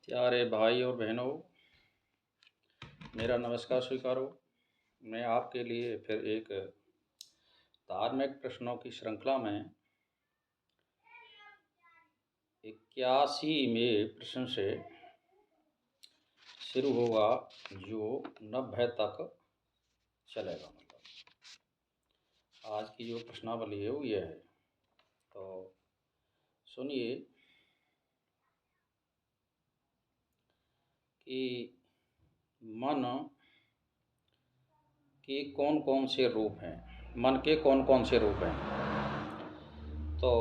प्यारे भाई और बहनों, मेरा नमस्कार स्वीकारो। मैं आपके लिए फिर एक धार्मिक प्रश्नों की श्रृंखला में 81वें प्रश्न से शुरू होगा, जो 90 तक चलेगा। आज की जो प्रश्नावली है वो ये है, तो सुनिए कि मन के कौन कौन से रूप हैं। मन के कौन कौन से रूप हैं? तो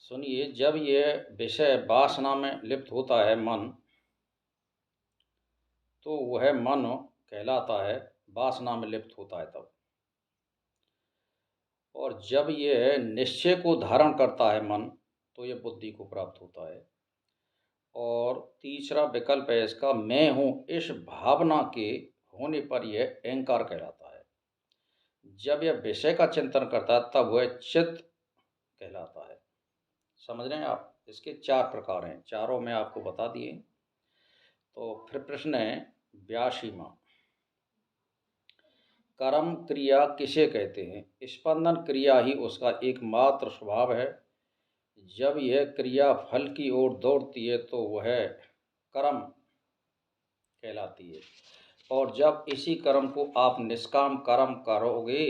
सुनिए, जब यह विषय वासना में लिप्त होता है मन, तो वह मन कहलाता है। वासना में लिप्त होता है तब। और जब यह निश्चय को धारण करता है मन, तो यह बुद्धि को प्राप्त होता है। और तीसरा विकल्प है इसका, मैं हूँ, इस भावना के होने पर यह अहंकार कहलाता है। जब यह विषय का चिंतन करता है तब वह चित्त कहलाता है। समझ रहे हैं आप? इसके 4 प्रकार हैं, चारों मैं आपको बता दिए। तो फिर प्रश्न है 82वां, कर्म क्रिया किसे कहते हैं? स्पंदन क्रिया ही उसका एकमात्र स्वभाव है। जब यह क्रिया फल की ओर दौड़ती है तो वह कर्म कहलाती है। और जब इसी कर्म को आप निष्काम कर्म करोगे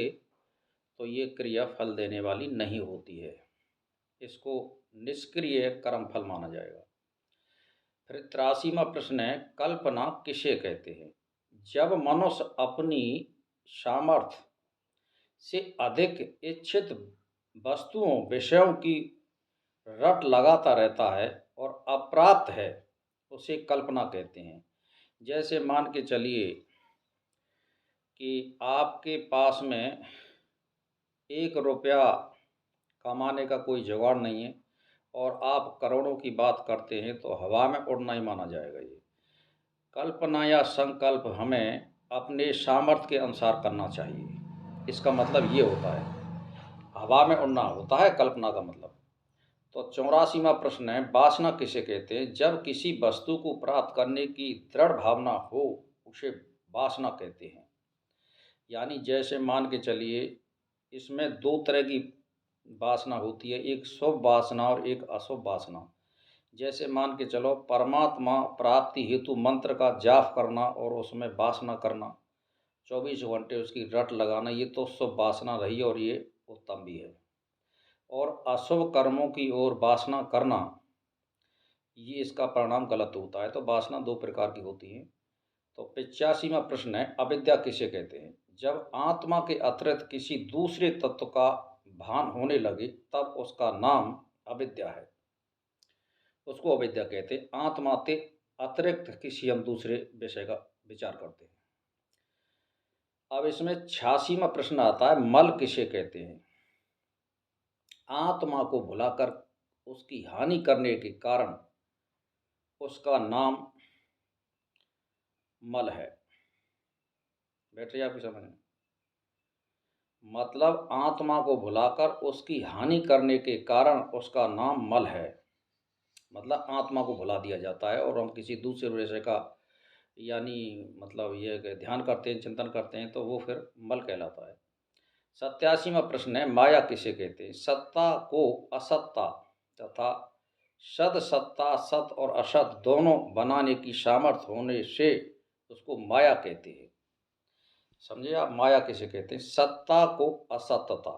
तो ये क्रिया फल देने वाली नहीं होती है। इसको निष्क्रिय कर्म फल माना जाएगा। फिर 83वां प्रश्न है, कल्पना किसे कहते हैं? जब मनुष्य अपनी सामर्थ्य से अधिक इच्छित वस्तुओं विषयों की रट लगाता रहता है और अप्राप्त है, उसे कल्पना कहते हैं। जैसे मान के चलिए कि आपके पास में 1 रुपया कमाने का कोई जुगाड़ नहीं है और आप करोड़ों की बात करते हैं, तो हवा में उड़ना ही माना जाएगा। ये कल्पना या संकल्प हमें अपने सामर्थ्य के अनुसार करना चाहिए। इसका मतलब ये होता है, हवा में उड़ना होता है कल्पना का मतलब। तो 84वां प्रश्न है, वासना किसे कहते हैं? जब किसी वस्तु को प्राप्त करने की दृढ़ भावना हो, उसे वासना कहते हैं। यानी जैसे मान के चलिए, इसमें 2 तरह की वासना होती है, एक शुभ वासना और एक अशुभ वासना। जैसे मान के चलो, परमात्मा प्राप्ति हेतु मंत्र का जाप करना और उसमें वासना करना, 24 घंटे उसकी रट लगाना, ये तो शुभ वासना रही और ये उत्तम भी है। और अशुभ कर्मों की ओर वासना करना, ये इसका परिणाम गलत होता है। तो वासना 2 प्रकार की होती है। तो 85वां प्रश्न है, अविद्या किसे कहते हैं? जब आत्मा के अतिरिक्त किसी दूसरे तत्व का भान होने लगे तब उसका नाम अविद्या है। उसको अविद्या कहते हैं। आत्मा के अतिरिक्त किसी हम दूसरे विषय का विचार करते हैं। अब इसमें 86वां प्रश्न आता है, मल किसे कहते हैं? आत्मा को भुलाकर उसकी हानि करने के कारण उसका नाम मल है। बैठ रही आपकी समझ में? मतलब आत्मा को भुलाकर उसकी हानि करने के कारण उसका नाम मल है। मतलब आत्मा को भुला दिया जाता है और हम किसी दूसरे विषय का यानी मतलब ये ध्यान करते हैं, चिंतन करते हैं, तो वो फिर मल कहलाता है। 87वां प्रश्न है, माया किसे कहते हैं? सत्ता को असत्ता तथा सद सत्ता, सत और असत दोनों बनाने की सामर्थ्य होने से उसको माया कहते हैं। समझे आप? माया किसे कहते हैं? सत्ता को असतता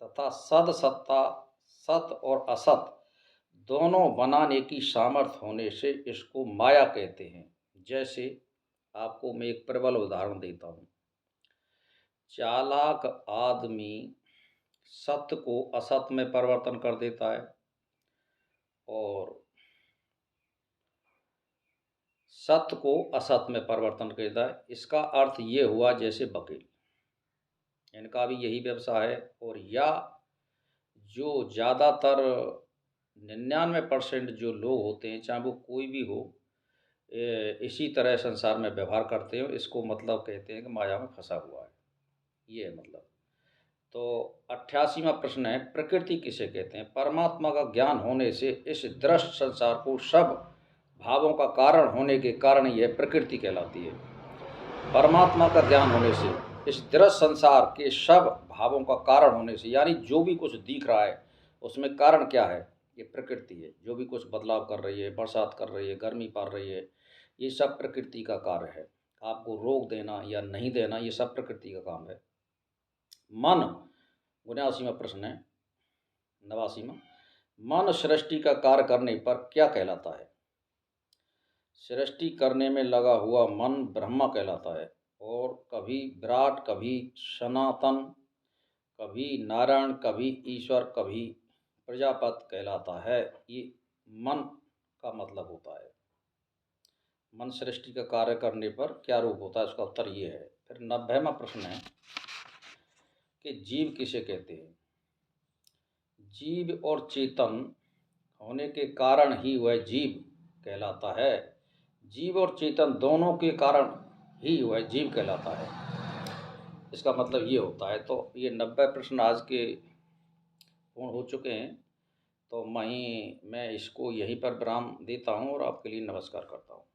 तथा सद सत्ता, सत और असत दोनों बनाने की सामर्थ्य होने से इसको माया कहते हैं। जैसे आपको मैं एक प्रबल उदाहरण देता हूँ। चालाक आदमी सत्य को असत्य में परिवर्तन कर देता है और सत्य को असत्य में परिवर्तन कर देता है। इसका अर्थ ये हुआ जैसे वकील, इनका भी यही व्यवसाय है। और या जो ज़्यादातर 99% जो लोग होते हैं, चाहे वो कोई भी हो, इसी तरह संसार में व्यवहार करते हो, इसको मतलब कहते हैं कि माया में फंसा हुआ है। ये है मतलब। तो 88वां प्रश्न है, प्रकृति किसे कहते हैं? परमात्मा का ज्ञान होने से इस दृश्य संसार को सब भावों का कारण होने के कारण यह प्रकृति कहलाती है। परमात्मा का ज्ञान होने से इस दृश्य संसार के सब भावों का कारण होने से, यानी जो भी कुछ दिख रहा है उसमें कारण क्या है? ये प्रकृति है। जो भी कुछ बदलाव कर रही है, बरसात कर रही है, गर्मी पड़ रही है, ये सब प्रकृति का कार्य है। आपको रोक देना या नहीं देना, ये सब प्रकृति का काम है। मन 79वां प्रश्न है, 89वां, मन सृष्टि का कार्य करने पर क्या कहलाता है? सृष्टि करने में लगा हुआ मन ब्रह्मा कहलाता है। और कभी विराट, कभी सनातन, कभी नारायण, कभी ईश्वर, कभी प्रजापति कहलाता है। ये मन का मतलब होता है। मन सृष्टि का कार्य करने पर क्या रूप होता है? उसका उत्तर ये है। फिर 90वां प्रश्न है कि जीव किसे कहते हैं? जीव और चेतन होने के कारण ही वह जीव कहलाता है। जीव और चेतन दोनों के कारण ही वह जीव कहलाता है। इसका मतलब ये होता है। तो ये 90 प्रश्न आज के पूर्ण हो चुके हैं। तो मैं इसको यहीं पर विराम देता हूँ और आपके लिए नमस्कार करता हूँ।